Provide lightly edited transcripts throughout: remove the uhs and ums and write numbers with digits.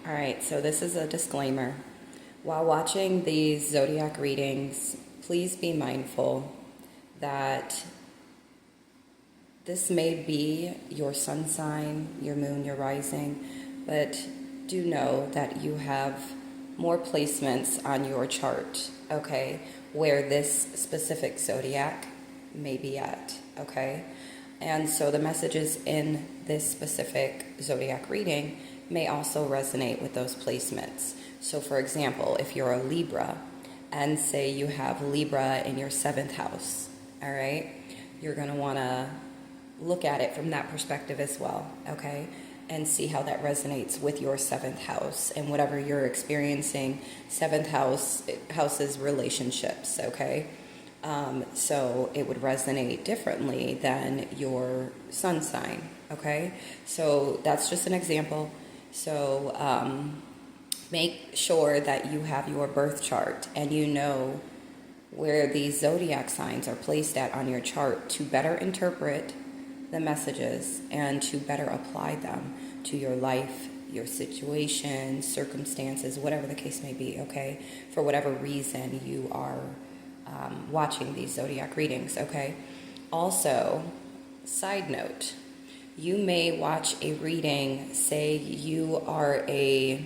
All right, so this is a disclaimer. While watching these zodiac readings, please be mindful that this may be your sun sign, your moon, your rising, but do know that you have more placements on your chart, okay, where this specific zodiac may be at, okay? And so the messages in this specific zodiac reading may also resonate with those placements. So for example, if you're a Libra and say you have Libra in your 7th house, all right, you're going to want to look at it from that perspective as well, okay, and see how that resonates with your 7th house and whatever you're experiencing. 7th house's relationships, okay. So it would resonate differently than your sun sign, okay? So that's just an example. So make sure that you have your birth chart and you know where these zodiac signs are placed at on your chart to better interpret the messages and to better apply them to your life, your situation, circumstances, whatever the case may be, okay? For whatever reason you are watching these zodiac readings, okay? Also, side note, you may watch a reading, say you are a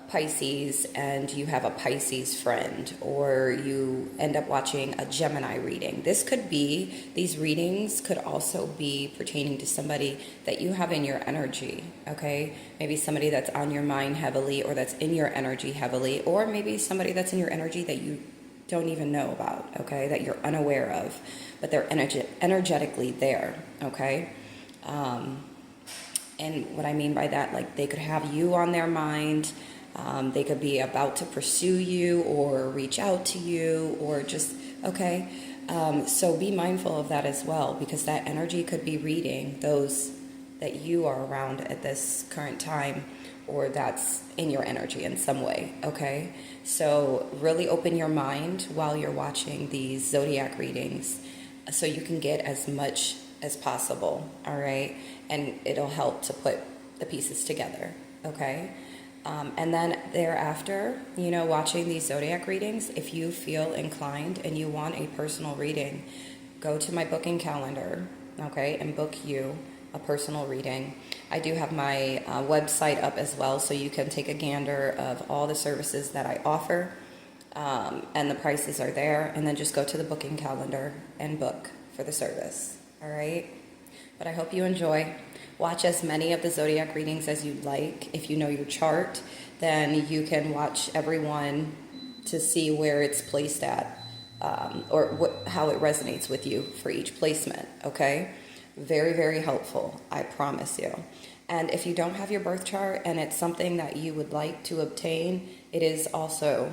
Pisces and you have a Pisces friend, or you end up watching a Gemini reading. These readings could also be pertaining to somebody that you have in your energy, okay? Maybe somebody that's on your mind heavily or that's in your energy heavily, or maybe somebody that's in your energy that you don't even know about, okay, that you're unaware of, but they're energetically there, okay? And what I mean by that, like they could have you on their mind, they could be about to pursue you or reach out to you or just, okay? So be mindful of that as well, because that energy could be reading those that you are around at this current time, or that's in your energy in some way, okay? So really open your mind while you're watching these zodiac readings so you can get as much as possible, all right? And it'll help to put the pieces together, okay? And then thereafter, watching these zodiac readings, if you feel inclined and you want a personal reading, go to my booking calendar, okay, and book you a personal reading. I do have my website up as well, so you can take a gander of all the services that I offer, and the prices are there, and then just go to the booking calendar and book for the service, all right? But I hope you enjoy. Watch as many of the zodiac readings as you'd like. If you know your chart, then you can watch everyone to see where it's placed at, or how it resonates with you for each placement, okay? Very, very helpful, I promise you. And if you don't have your birth chart and it's something that you would like to obtain, it is also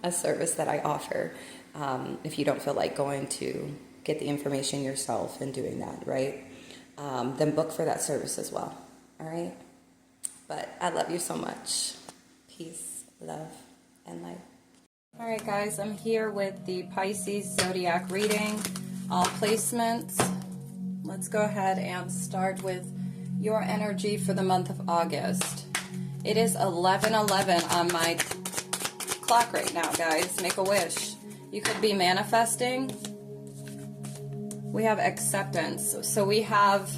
a service that I offer, if you don't feel like going to get the information yourself and doing that, right? Then book for that service as well, all right? But I love you so much. Peace, love, and light. All right, guys, I'm here with the Pisces Zodiac reading, all placements. Let's go ahead and start with your energy for the month of August. It is 11:11 on my clock right now, guys. Make a wish. You could be manifesting. We have acceptance. So we have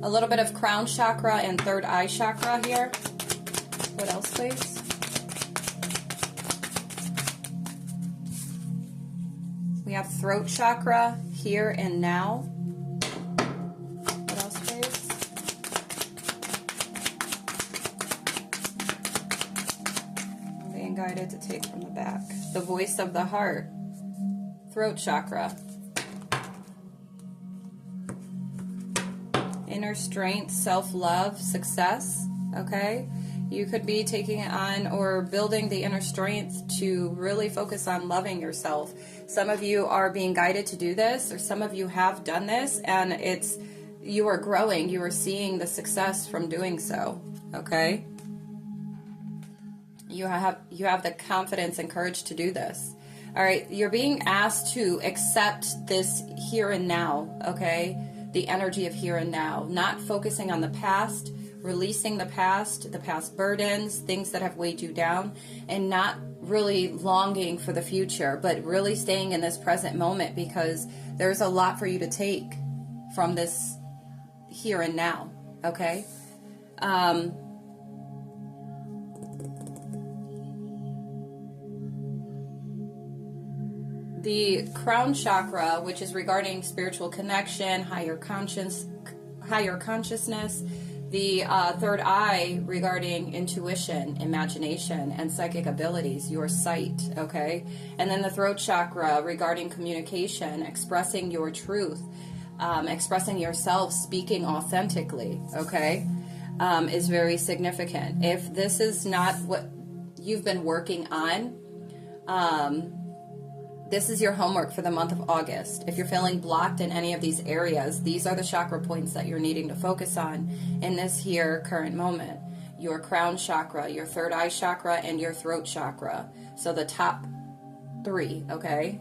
a little bit of crown chakra and third eye chakra here. What else, please? We have throat chakra here and now. What else, please? I'm being guided to take from the back. The voice of the heart. Throat chakra. Inner strength, self-love, success, okay? You could be taking it on or building the inner strength to really focus on loving yourself. Some of you are being guided to do this, or some of you have done this, and you are growing. You are seeing the success from doing so, okay? You have the confidence and courage to do this. All right, you're being asked to accept this here and now, okay? The energy of here and now, not focusing on the past releasing the past burdens, things that have weighed you down, and not really longing for the future, but really staying in this present moment, because there's a lot for you to take from this here and now, okay? The crown chakra, which is regarding spiritual connection, higher consciousness, the third eye regarding intuition, imagination, and psychic abilities, your sight, okay? And then the throat chakra regarding communication, expressing your truth, expressing yourself, speaking authentically, okay, is very significant. If this is not what you've been working on, this is your homework for the month of August. If you're feeling blocked in any of these areas, these are the chakra points that you're needing to focus on in this here current moment. Your crown chakra, your third eye chakra, and your throat chakra. So the top 3, okay?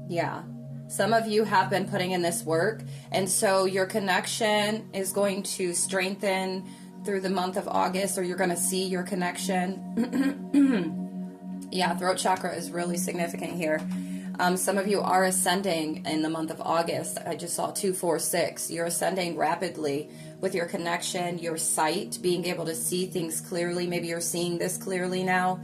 Yeah. Some of you have been putting in this work, and so your connection is going to strengthen through the month of August, or you're going to see your connection. Yeah, throat chakra is really significant here. Some of you are ascending in the month of August. I just saw 2, 4, 6. You're ascending rapidly with your connection, your sight, being able to see things clearly. Maybe you're seeing this clearly now.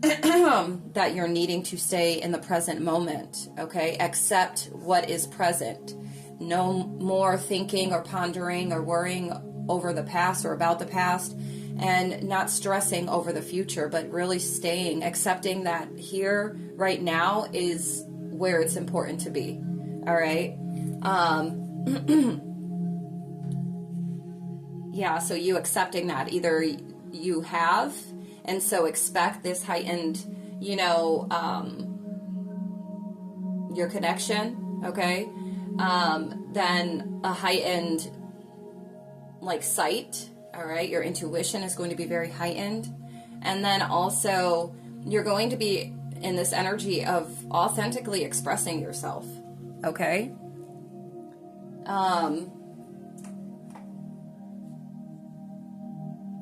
That you're needing to stay in the present moment, okay? Accept what is present. No more thinking or pondering or worrying over the past or about the past, and not stressing over the future, but really staying, accepting that here, right now, is where it's important to be, all right? Yeah, so you accepting that. Either you have, and so expect this heightened, your connection, okay? Then a heightened, sight, all right? Your intuition is going to be very heightened. And then also, you're going to be in this energy of authentically expressing yourself, okay?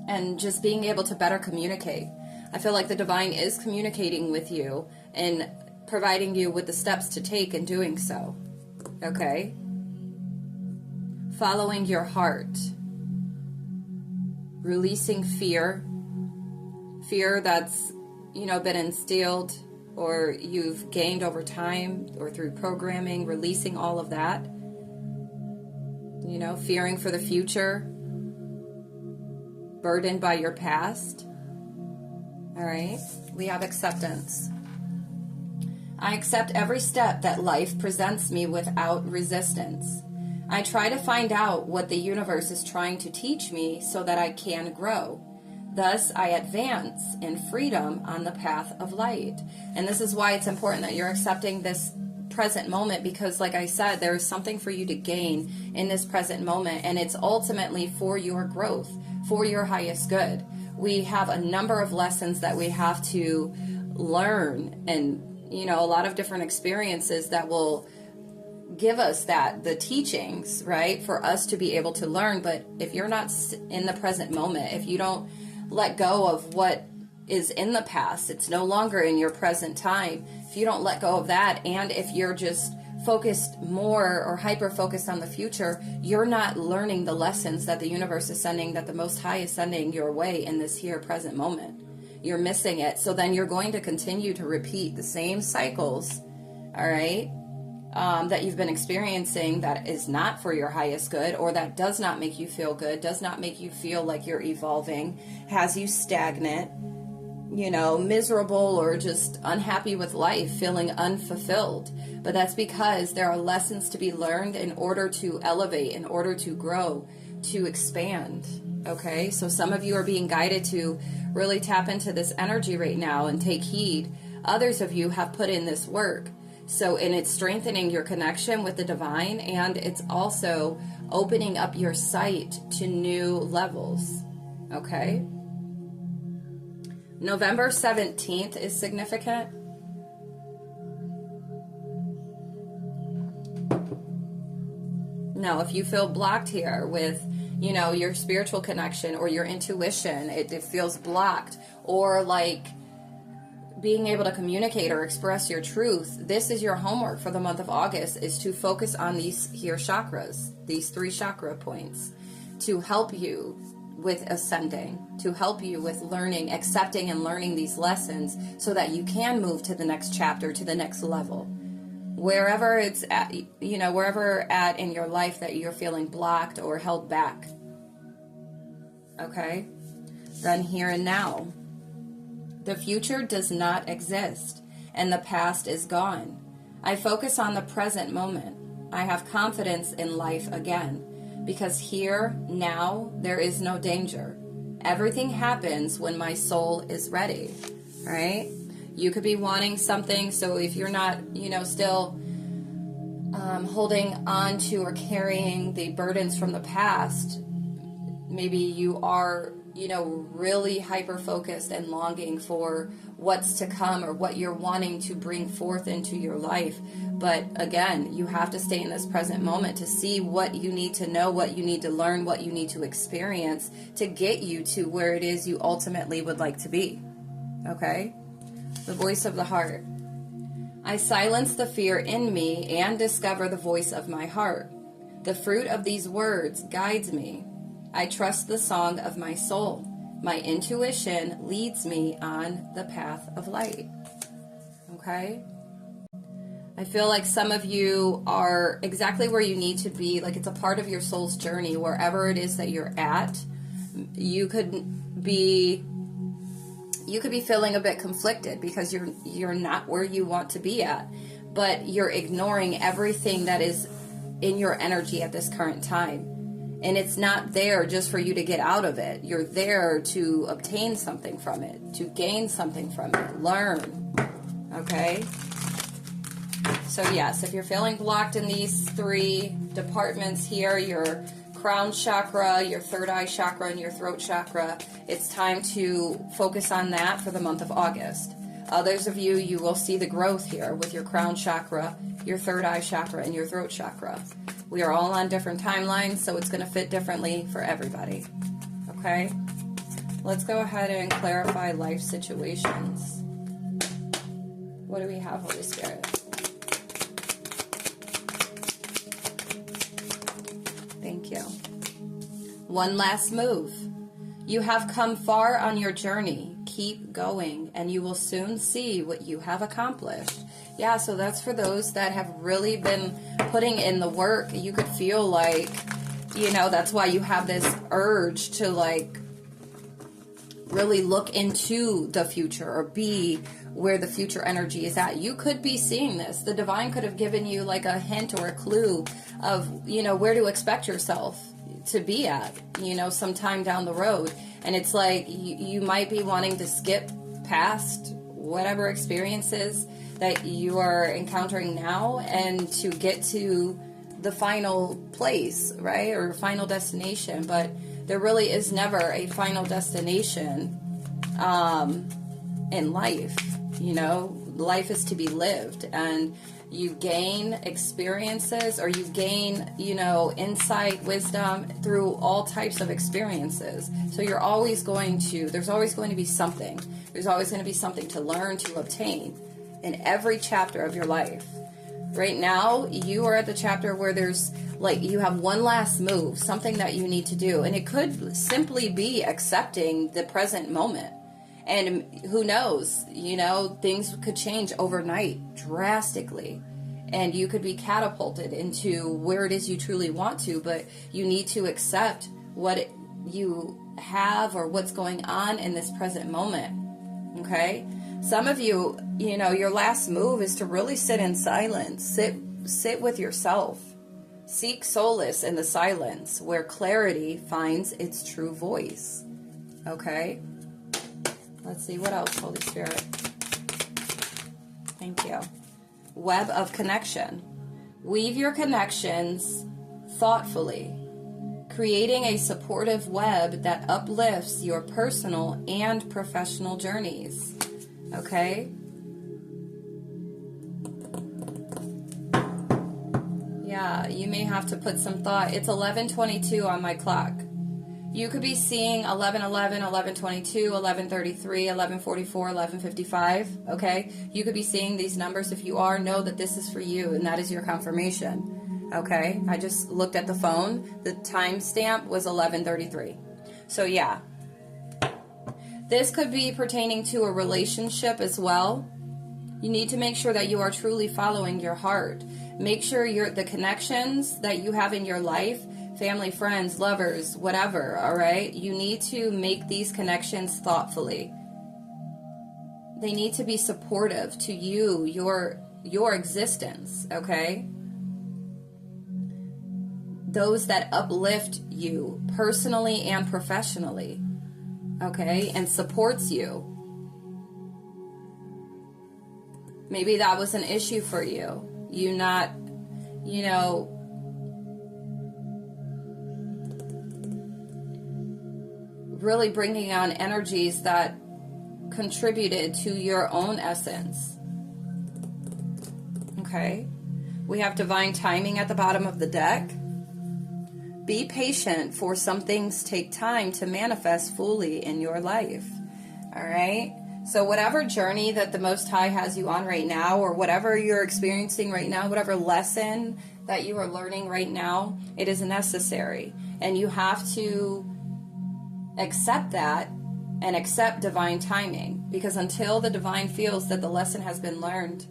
And just being able to better communicate. I feel like the divine is communicating with you and providing you with the steps to take in doing so. Okay? Following your heart. Releasing fear. Fear that's, been instilled or you've gained over time or through programming. Releasing all of that. Fearing for the future. Burdened by your past. All right, we have acceptance. I accept every step that life presents me without resistance. I try to find out what the universe is trying to teach me so that I can grow. Thus, I advance in freedom on the path of light. And this is why it's important that you're accepting this present moment, because like I said, there is something for you to gain in this present moment, and it's ultimately for your growth, for your highest good. We have a number of lessons that we have to learn, and a lot of different experiences that will give us the teachings, right, for us to be able to learn. But if you're not in the present moment, if you don't let go of what is in the past, it's no longer in your present time. If you don't let go of that, and if you're just focused more or hyper focused on the future, you're not learning the lessons that the universe is sending, that the Most High is sending your way in this here present moment. You're missing it. So then you're going to continue to repeat the same cycles, all right, that you've been experiencing, that is not for your highest good, or that does not make you feel good, does not make you feel like you're evolving, has you stagnant, miserable, or just unhappy with life, feeling unfulfilled. But that's because there are lessons to be learned in order to elevate, in order to grow, to expand. Okay, so some of you are being guided to really tap into this energy right now and take heed. Others of you have put in this work. And it's strengthening your connection with the divine, and it's also opening up your sight to new levels. Okay? November 17th is significant. Now, if you feel blocked here with, your spiritual connection or your intuition, it feels blocked, or like being able to communicate or express your truth, this is your homework for the month of August, is to focus on these here chakras, these 3 chakra points, to help you with ascending, to help you with learning, accepting and learning these lessons so that you can move to the next chapter, to the next level. Wherever it's at, wherever at in your life that you're feeling blocked or held back. Okay? Then here and now. The future does not exist, and the past is gone. I focus on the present moment. I have confidence in life again, because here, now, there is no danger. Everything happens when my soul is ready, right? You could be wanting something, so if you're not, still holding on to or carrying the burdens from the past, maybe you are, really hyper-focused and longing for what's to come or what you're wanting to bring forth into your life. But again, you have to stay in this present moment to see what you need to know, what you need to learn, what you need to experience to get you to where it is you ultimately would like to be. Okay? The voice of the heart. I silence the fear in me and discover the voice of my heart. The fruit of these words guides me. I trust the song of my soul. My intuition leads me on the path of light. Okay? I feel like some of you are exactly where you need to be. Like it's a part of your soul's journey, wherever it is that you're at. You could be feeling a bit conflicted because you're not where you want to be at, but you're ignoring everything that is in your energy at this current time. And it's not there just for you to get out of it. You're there to obtain something from it, to gain something from it, learn. Okay? So yes, if you're feeling blocked in these 3 departments here, your crown chakra, your third eye chakra, and your throat chakra, it's time to focus on that for the month of August. Others of you, you will see the growth here with your crown chakra, your third eye chakra, and your throat chakra. We are all on different timelines, so it's going to fit differently for everybody. Okay? Let's go ahead and clarify life situations. What do we have, Holy Spirit? Thank you. One last move. You have come far on your journey. Keep going, and you will soon see what you have accomplished. Yeah, so that's for those that have really been putting in the work. You could feel like, that's why you have this urge to like really look into the future or be where the future energy is at. You could be seeing this. The divine could have given you like a hint or a clue of, where to expect yourself to be at, sometime down the road. And it's like you might be wanting to skip past whatever experiences that you are encountering now and to get to the final place, right? Or final destination. But there really is never a final destination in life. Life is to be lived, and you gain experiences, or you gain, insight, wisdom through all types of experiences. So there's always going to be something. There's always going to be something to learn, to obtain in every chapter of your life. Right now, you are at the chapter where there's you have one last move, something that you need to do. And it could simply be accepting the present moment. And who knows, things could change overnight drastically. And you could be catapulted into where it is you truly want to, but you need to accept what you have or what's going on in this present moment. Okay? Some of you, your last move is to really sit in silence. Sit with yourself. Seek solace in the silence where clarity finds its true voice. Okay? Let's see, what else, Holy Spirit? Thank you. Web of connection. Weave your connections thoughtfully, creating a supportive web that uplifts your personal and professional journeys. Okay? Yeah, you may have to put some thought. It's 11:22 on my clock. You could be seeing 11:11, 11:22, 11:33, 11:44, 11:55, okay? You could be seeing these numbers. If you are, know that this is for you, and that is your confirmation, okay? I just looked at the phone. The timestamp was 11:33. So yeah. This could be pertaining to a relationship as well. You need to make sure that you are truly following your heart. Make sure the connections that you have in your life, family, friends, lovers, whatever, all right? You need to make these connections thoughtfully. They need to be supportive to you, your existence, okay? Those that uplift you personally and professionally, okay? And supports you. Maybe that was an issue for you. You not, really bringing on energies that contributed to your own essence. Okay? We have divine timing at the bottom of the deck. Be patient, for some things take time to manifest fully in your life. All right? So whatever journey that the Most High has you on right now, or whatever you're experiencing right now, whatever lesson that you are learning right now, it is necessary. And you have to accept that and accept divine timing. Because until the divine feels that the lesson has been learned,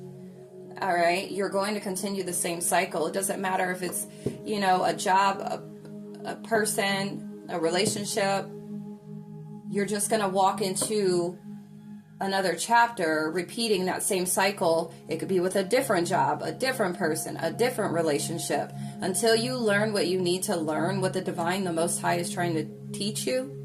all right, you're going to continue the same cycle. It doesn't matter if it's, a job, a person, a relationship. You're just going to walk into another chapter repeating that same cycle. It could be with a different job, a different person, a different relationship. Until you learn what you need to learn, what the divine, the Most High, is trying to teach you,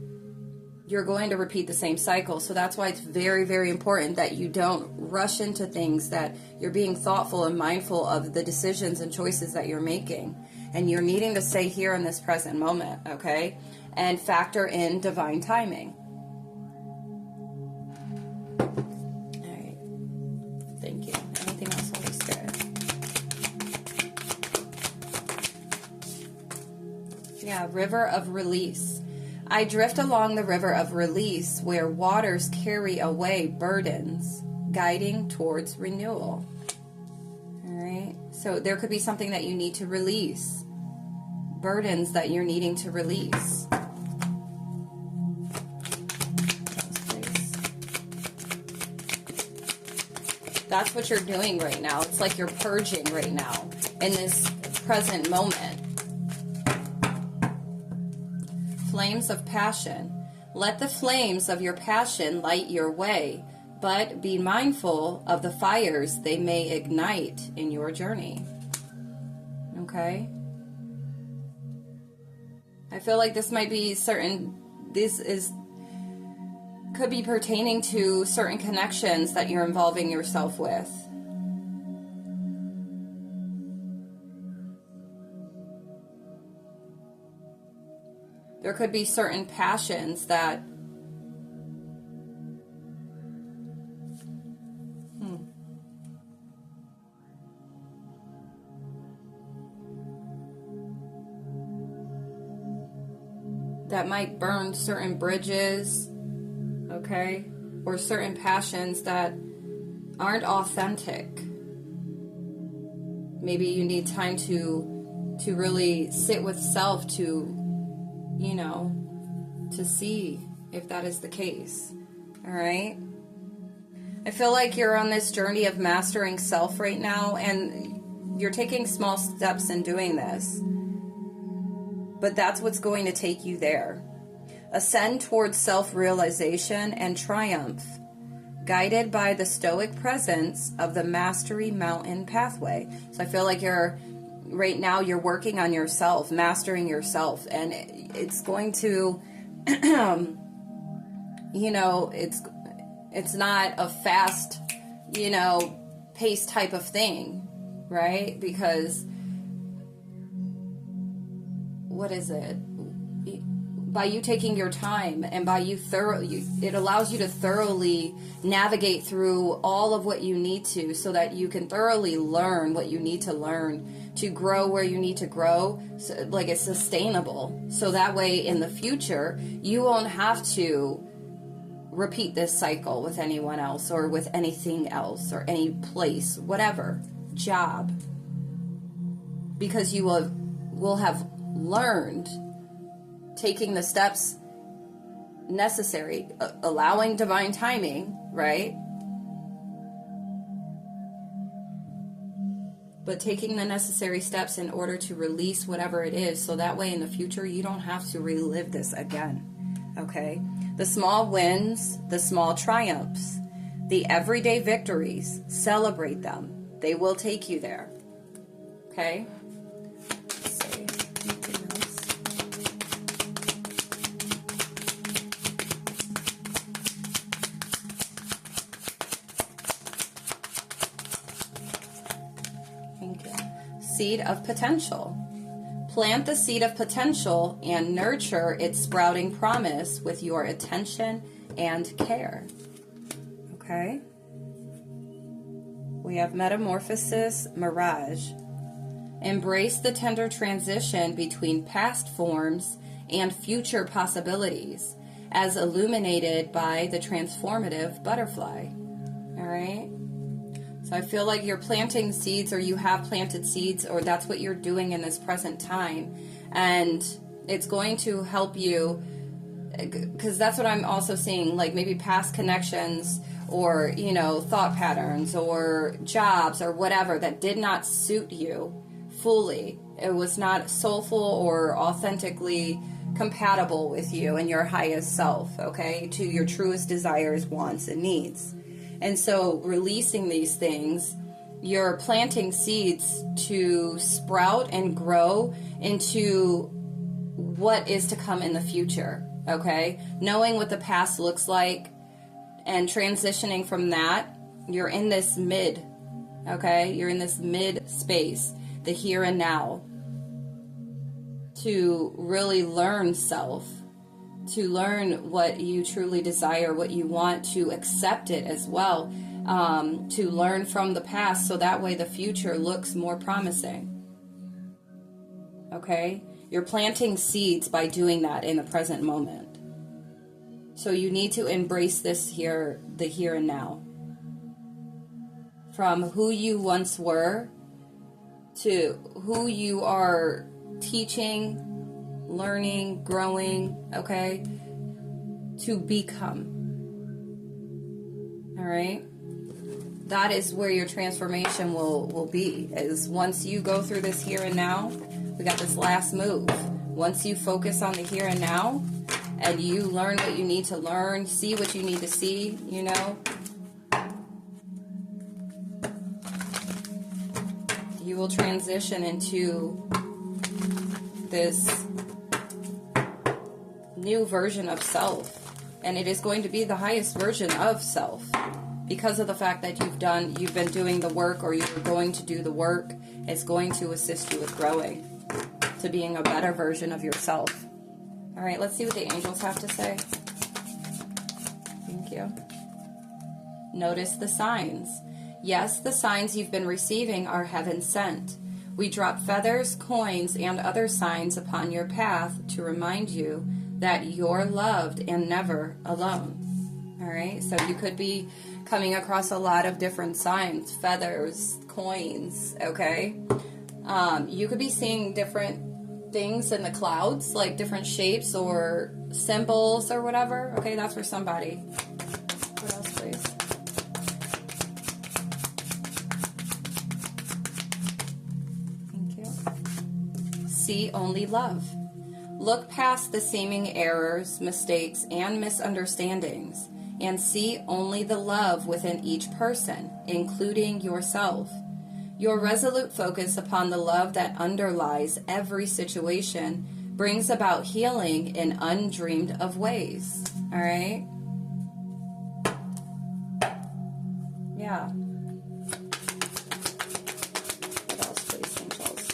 you're going to repeat the same cycle. So that's why it's very, very important that you don't rush into things, that you're being thoughtful and mindful of the decisions and choices that you're making. And you're needing to stay here in this present moment, okay? And factor in divine timing. Thank you. Anything else, Holy Spirit? Yeah, river of release. I drift along the river of release, where waters carry away burdens, guiding towards renewal. All right. So there could be something that you need to release. Burdens that you're needing to release. That's what you're doing right now. It's like you're purging right now in this present moment. Flames of passion. Let the flames of your passion light your way, but be mindful of the fires they may ignite in your journey. Okay? I feel like this might be could be pertaining to certain connections that you're involving yourself with. There could be certain passions that that might burn certain bridges, okay? Or certain passions that aren't authentic. Maybe you need time to really sit with self to see if that is the case. All right? I feel like you're on this journey of mastering self right now, and you're taking small steps in doing this. But that's what's going to take you there. Ascend towards self-realization and triumph, guided by the stoic presence of the Mastery Mountain pathway. So I feel like right now you're working on yourself, mastering yourself, and it's going to, it's not a fast, paced type of thing, right? Because what is it? by you taking your time and by you it allows you to thoroughly navigate through all of what you need to, so that you can thoroughly learn what you need to learn to grow where you need to grow, so, like it's sustainable. So that way in the future, you won't have to repeat this cycle with anyone else or with anything else or any place, whatever, job, because you will have learned, taking the steps necessary, allowing divine timing, right? But taking the necessary steps in order to release whatever it is, so that way in the future you don't have to relive this again, okay? The small wins, the small triumphs, the everyday victories, celebrate them. They will take you there, okay? Let's see. Anything else? Thank you. Seed of potential. Plant the seed of potential and nurture its sprouting promise with your attention and care. Okay? We have metamorphosis, mirage. Embrace the tender transition between past forms and future possibilities, as illuminated by the transformative butterfly. All right? So I feel like you're planting seeds, or you have planted seeds, or that's what you're doing in this present time. And it's going to help you, because that's what I'm also seeing, like maybe past connections or, you know, thought patterns or jobs or whatever that did not suit you fully. It was not soulful or authentically compatible with you and your highest self, okay, to your truest desires, wants, and needs. And so releasing these things, you're planting seeds to sprout and grow into what is to come in the future, okay? Knowing what the past looks like and transitioning from that, you're in this mid, okay? You're in this mid space, the here and now, to really learn self, to learn what you truly desire, what you want, to accept it as well, to learn from the past, so that way the future looks more promising. Okay? You're planting seeds by doing that in the present moment. So you need to embrace this here, the here and now. From who you once were to who you are teaching, learning, growing, okay, to become. All right? That is where your transformation will be, is once you go through this here and now. We got this last move. Once you focus on the here and now, and you learn what you need to learn, see what you need to see, you know, you will transition into this new version of self, and it is going to be the highest version of self, because of the fact that you've been doing the work, or you're going to do the work. It's going to assist you with growing to being a better version of yourself. All right, let's see what the angels have to say. Thank you. Notice the signs. Yes, the signs you've been receiving are heaven sent. We drop feathers, coins, and other signs upon your path to remind you that you're loved and never alone. All right, so you could be coming across a lot of different signs, feathers, coins, okay? You could be seeing different things in the clouds, like different shapes or symbols or whatever. Okay, that's for somebody. What else, please? Thank you. See only love. Look past the seeming errors, mistakes, and misunderstandings, and see only the love within each person, including yourself. Your resolute focus upon the love that underlies every situation brings about healing in undreamed of ways. All right? Yeah. What else, please, angels?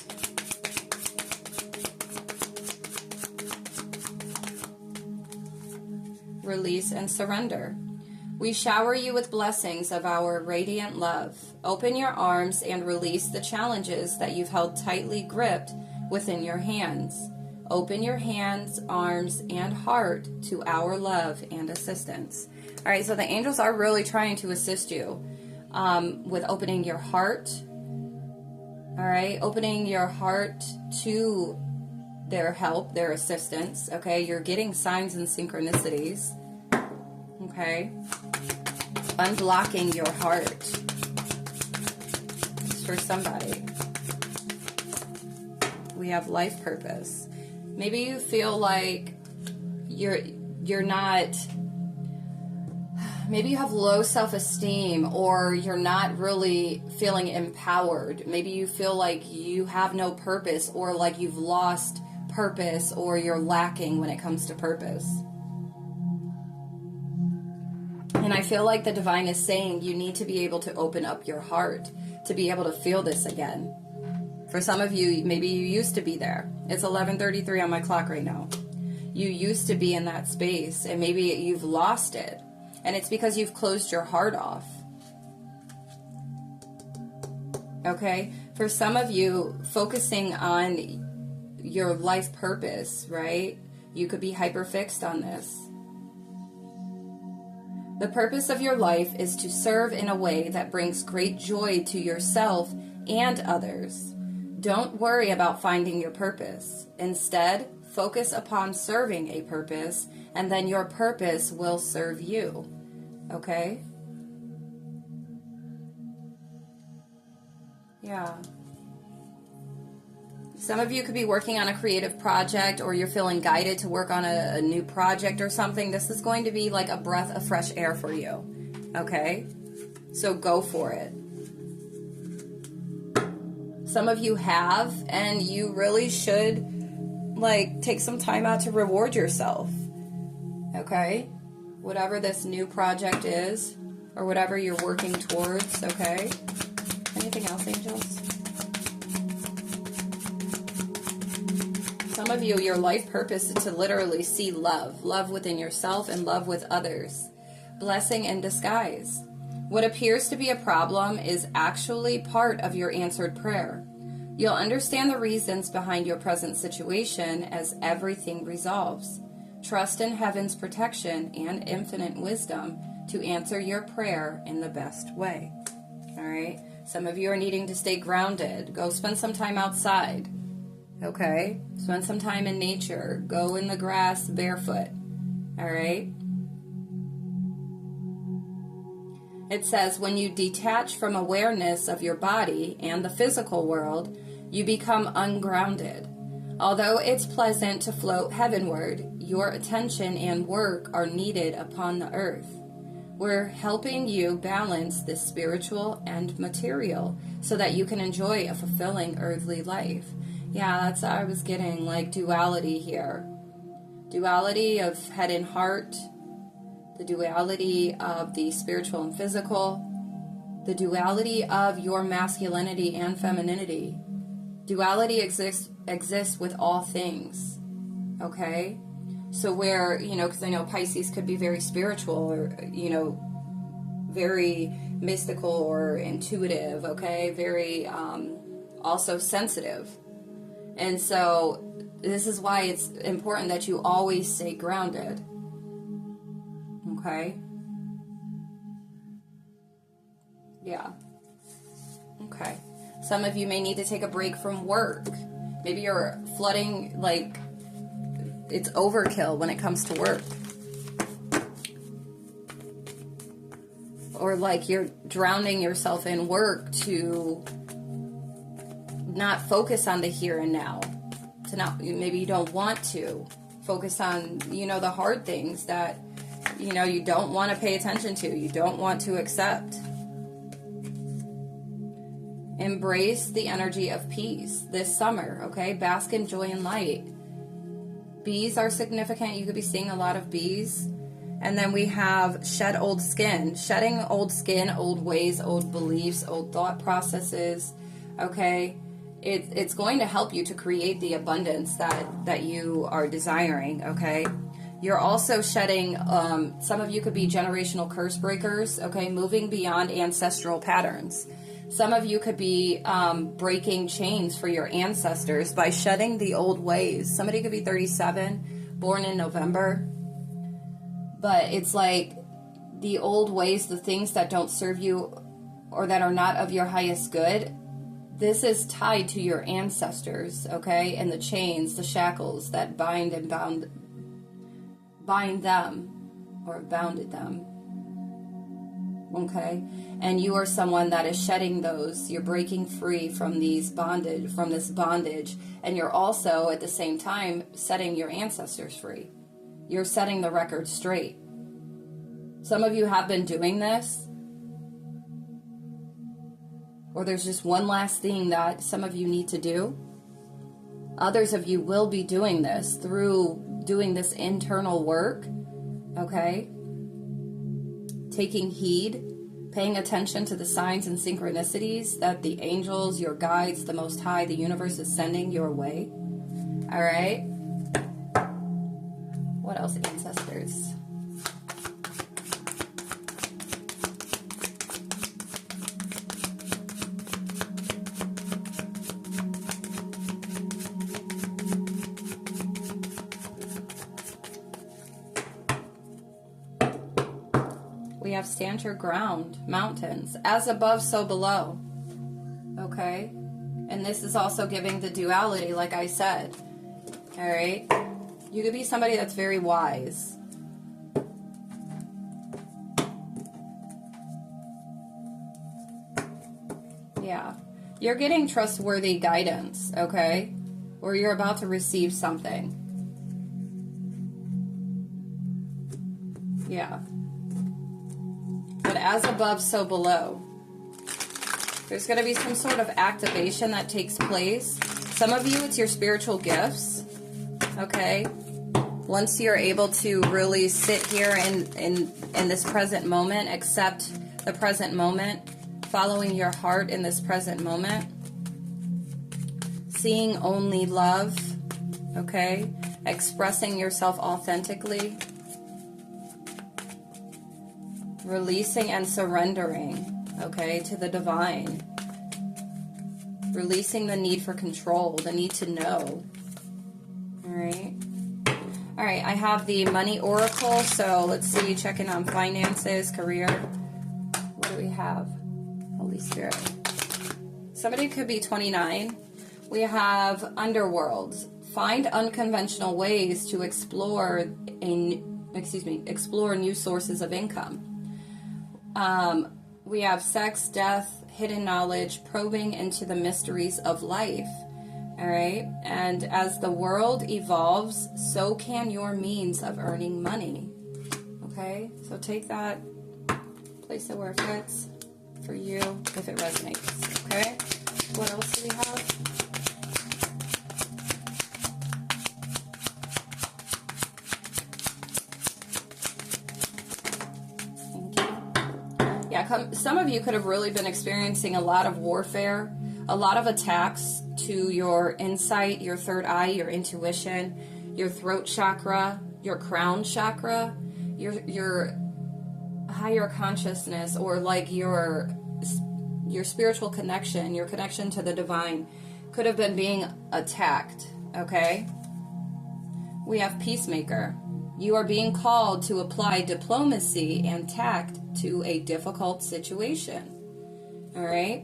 release, and surrender. We shower you with blessings of our radiant love. Open your arms and release the challenges that you've held tightly gripped within your hands. Open your hands, arms, and heart to our love and assistance. All right, so the angels are really trying to assist you with opening your heart. All right, opening your heart to their help, their assistance. Okay, you're getting signs and synchronicities. Okay, unblocking your heart. It's for somebody. We have life purpose. Maybe you feel like you're not, maybe you have low self-esteem, or you're not really feeling empowered. Maybe you feel like you have no purpose, or like you've lost purpose, or you're lacking when it comes to purpose. And I feel like the divine is saying you need to be able to open up your heart to be able to feel this again. For some of you, maybe you used to be there. It's 11:33 on my clock right now. You used to be in that space, and maybe you've lost it. And it's because you've closed your heart off. Okay? For some of you, focusing on your life purpose, right? You could be hyper-fixed on this. The purpose of your life is to serve in a way that brings great joy to yourself and others. Don't worry about finding your purpose. Instead, focus upon serving a purpose, and then your purpose will serve you. Okay? Yeah. Some of you could be working on a creative project, or you're feeling guided to work on a new project or something. This is going to be like a breath of fresh air for you. Okay? So go for it. Some of you have, and you really should take some time out to reward yourself. Okay? Whatever this new project is, or whatever you're working towards, okay? Anything else, angels? Some of you, your life purpose is to literally see love. Love within yourself and love with others. Blessing in disguise. What appears to be a problem is actually part of your answered prayer. You'll understand the reasons behind your present situation as everything resolves. Trust in heaven's protection and infinite wisdom to answer your prayer in the best way. All right? Some of you are needing to stay grounded. Go spend some time outside. Okay? Spend some time in nature. Go in the grass barefoot. All right? It says, when you detach from awareness of your body and the physical world, you become ungrounded. Although it's pleasant to float heavenward, your attention and work are needed upon the earth. We're helping you balance the spiritual and material so that you can enjoy a fulfilling earthly life. Yeah, that's how I was getting, duality here. Duality of head and heart. The duality of the spiritual and physical, the duality of your masculinity and femininity. Duality exists with all things, okay? So where, because I know Pisces could be very spiritual, or, very mystical or intuitive, okay? Very also sensitive. And so this is why it's important that you always stay grounded. Okay. Yeah. Okay. Some of you may need to take a break from work. Maybe you're flooding, it's overkill when it comes to work. Or you're drowning yourself in work to not focus on the here and now. Maybe you don't want to focus on, the hard things that you don't want to pay attention to, you don't want to accept. Embrace the energy of peace this summer, okay? Bask in joy and light. Bees are significant. You could be seeing a lot of bees. And then we have shed old skin. Shedding old skin, old ways, old beliefs, old thought processes, okay? It's going to help you to create the abundance that you are desiring, okay? You're also shedding, some of you could be generational curse breakers, okay, moving beyond ancestral patterns. Some of you could be breaking chains for your ancestors by shedding the old ways. Somebody could be 37, born in November, but it's like the old ways, the things that don't serve you or that are not of your highest good. This is tied to your ancestors, okay, and the chains, the shackles that bind them or bounded them, okay, and you are someone that is shedding those. You're breaking free from this bondage, and you're also at the same time setting your ancestors free. You're setting the record straight. Some of you have been doing this, or there's just one last thing that some of you need to do. Others of you will be doing this through doing this internal work, okay? Taking heed, paying attention to the signs and synchronicities that the angels, your guides, the Most High, the universe is sending your way. All right? What else, ancestors? We have stand your ground, mountains, as above, so below. Okay? And this is also giving the duality, like I said. All right? You could be somebody that's very wise. Yeah. You're getting trustworthy guidance, okay? Or you're about to receive something. Yeah. But as above, so below. There's going to be some sort of activation that takes place. Some of you, it's your spiritual gifts. Okay? Once you're able to really sit here in this present moment, accept the present moment, following your heart in this present moment, seeing only love, okay? Expressing yourself authentically, releasing and surrendering, okay, to the divine. Releasing the need for control, the need to know. All right. All right, I have the money oracle. So let's see, checking on finances, career. What do we have? Holy Spirit. Somebody could be 29. We have underworld. Find unconventional ways to explore new sources of income. We have sex, death, hidden knowledge, probing into the mysteries of life. All right. And as the world evolves, so can your means of earning money. Okay. So take that, place it where it fits for you if it resonates. Okay. What else do we have? Some of you could have really been experiencing a lot of warfare, a lot of attacks to your insight, your third eye, your intuition, your throat chakra, your crown chakra, your higher consciousness, or like your spiritual connection, your connection to the divine could have been being attacked, okay? We have peacemaker. You are being called to apply diplomacy and tact to a difficult situation. All right?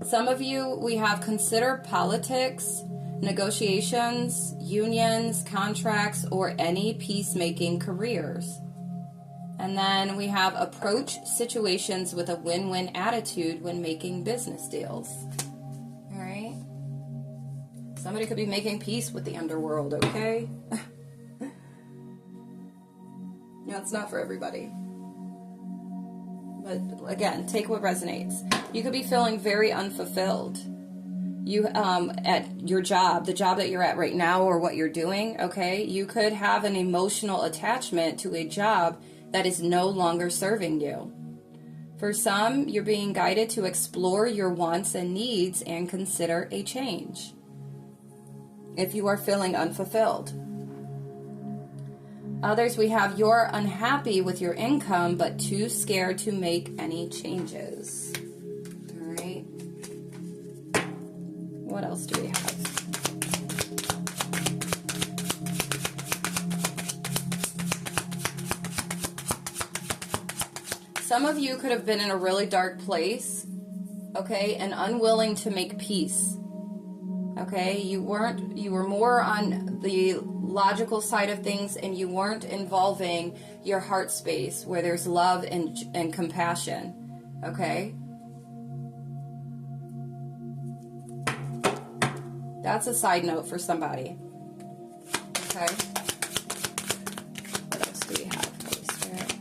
Some of you, we have consider politics, negotiations, unions, contracts, or any peacemaking careers. And then we have approach situations with a win-win attitude when making business deals. All right? Somebody could be making peace with the underworld, okay? No, it's not for everybody. But again, take what resonates. You could be feeling very unfulfilled. You at your job, the job that you're at right now, or what you're doing, okay? You could have an emotional attachment to a job that is no longer serving you. For some, you're being guided to explore your wants and needs and consider a change if you are feeling unfulfilled. Others, we have you're unhappy with your income, but too scared to make any changes. All right. What else do we have? Some of you could have been in a really dark place, okay, and unwilling to make peace. Okay, you were more on the logical side of things, and you weren't involving your heart space where there's love and compassion. Okay? That's a side note for somebody. Okay? What else do we have, Holy Spirit?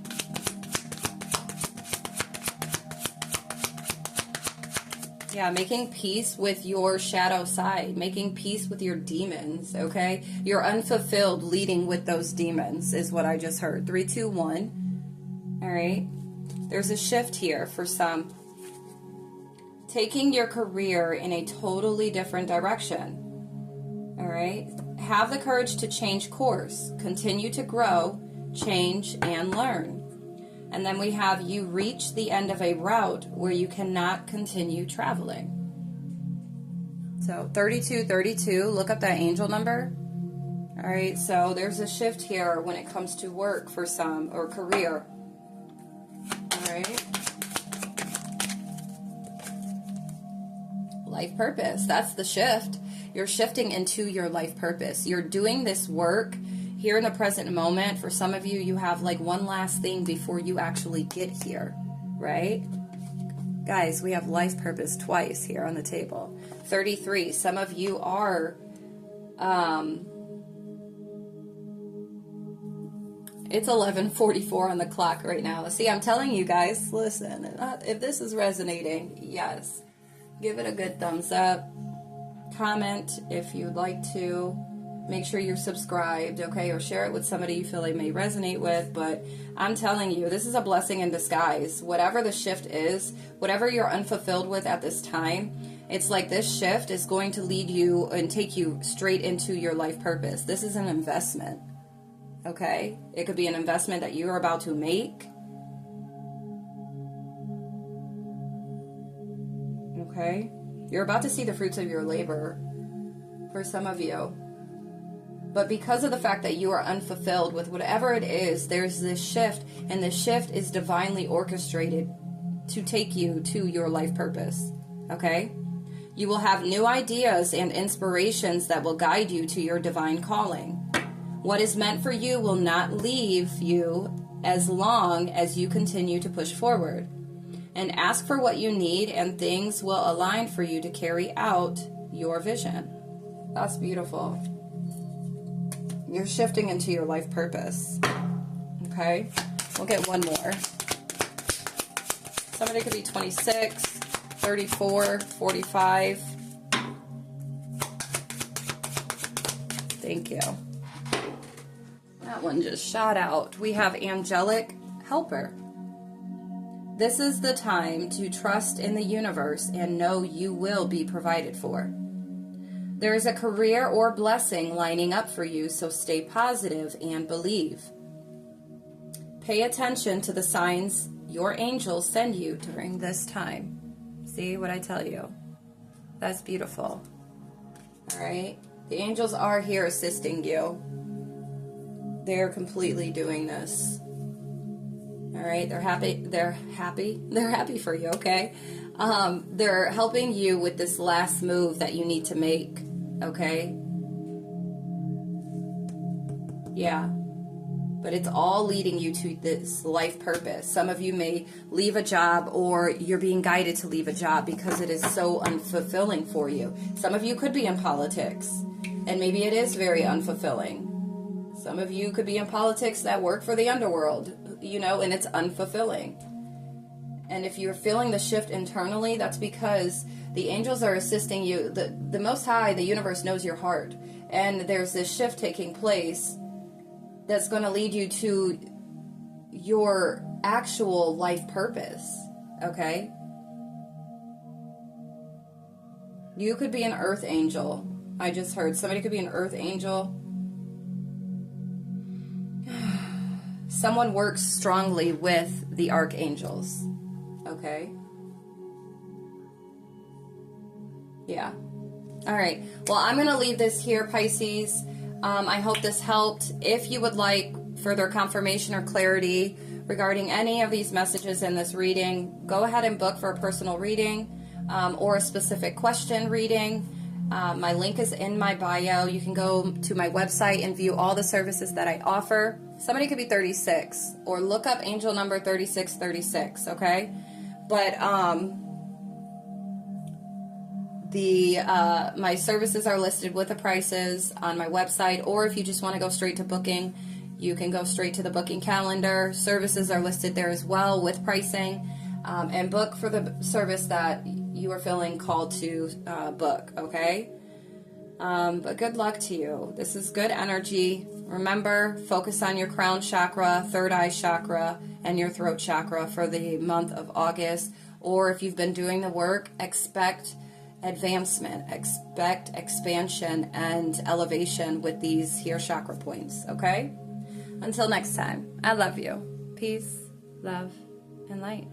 Yeah, making peace with your shadow side, making peace with your demons, okay? You're unfulfilled leading with those demons is what I just heard. 3, 2, 1. All right? There's a shift here for some. Taking your career in a totally different direction. All right? Have the courage to change course, continue to grow, change, and learn. And then we have you reach the end of a route where you cannot continue traveling. So 3232, look up that angel number. All right, so there's a shift here when it comes to work for some, or career. All right. Life purpose, that's the shift. You're shifting into your life purpose. You're doing this work here in the present moment. For some of you, you have like one last thing before you actually get here, right? Guys, we have life purpose twice here on the table. 33, some of you are, it's 11:44 on the clock right now. See, I'm telling you guys, listen, if this is resonating, yes, give it a good thumbs up. Comment if you'd like to. Make sure you're subscribed, okay? Or share it with somebody you feel they may resonate with. But I'm telling you, this is a blessing in disguise. Whatever the shift is, whatever you're unfulfilled with at this time, it's like this shift is going to lead you and take you straight into your life purpose. This is an investment, okay? It could be an investment that you're about to make. Okay? You're about to see the fruits of your labor for some of you. But because of the fact that you are unfulfilled with whatever it is, there's this shift, and this shift is divinely orchestrated to take you to your life purpose, okay? You will have new ideas and inspirations that will guide you to your divine calling. What is meant for you will not leave you as long as you continue to push forward. And ask for what you need, and things will align for you to carry out your vision. That's beautiful. You're shifting into your life purpose. Okay? We'll get one more. Somebody could be 26, 34, 45. Thank you. That one just shot out. We have angelic helper. This is the time to trust in the universe and know you will be provided for. There is a career or blessing lining up for you, so stay positive and believe. Pay attention to the signs your angels send you during this time. See what I tell you? That's beautiful. All right? The angels are here assisting you. They're completely doing this. All right? They're happy. They're happy for you, okay? They're helping you with this last move that you need to make. Okay? Yeah. But it's all leading you to this life purpose. Some of you may leave a job, or you're being guided to leave a job because it is so unfulfilling for you. Some of you could be in politics, and maybe it is very unfulfilling. Some of you could be in politics that work for the underworld, and it's unfulfilling. And if you're feeling the shift internally, that's because the angels are assisting you. The Most High, the universe, knows your heart. And there's this shift taking place that's going to lead you to your actual life purpose. Okay? You could be an earth angel. I just heard somebody could be an earth angel. someone works strongly with the archangels. Okay? Yeah. All right. Well, I'm going to leave this here, Pisces. I hope this helped. If you would like further confirmation or clarity regarding any of these messages in this reading, go ahead and book for a personal reading or a specific question reading. My link is in my bio. You can go to my website and view all the services that I offer. Somebody could be 36, or look up angel number 3636, okay? But my services are listed with the prices on my website, or if you just want to go straight to booking, you can go straight to the booking calendar. Services are listed there as well with pricing, and book for the service that you are feeling called to book, okay? But good luck to you. This is good energy. Remember, focus on your crown chakra, third eye chakra, and your throat chakra for the month of August. Or if you've been doing the work, expect advancement, expect expansion and elevation with these here chakra points, okay? Until next time, I love you. Peace, love, and light.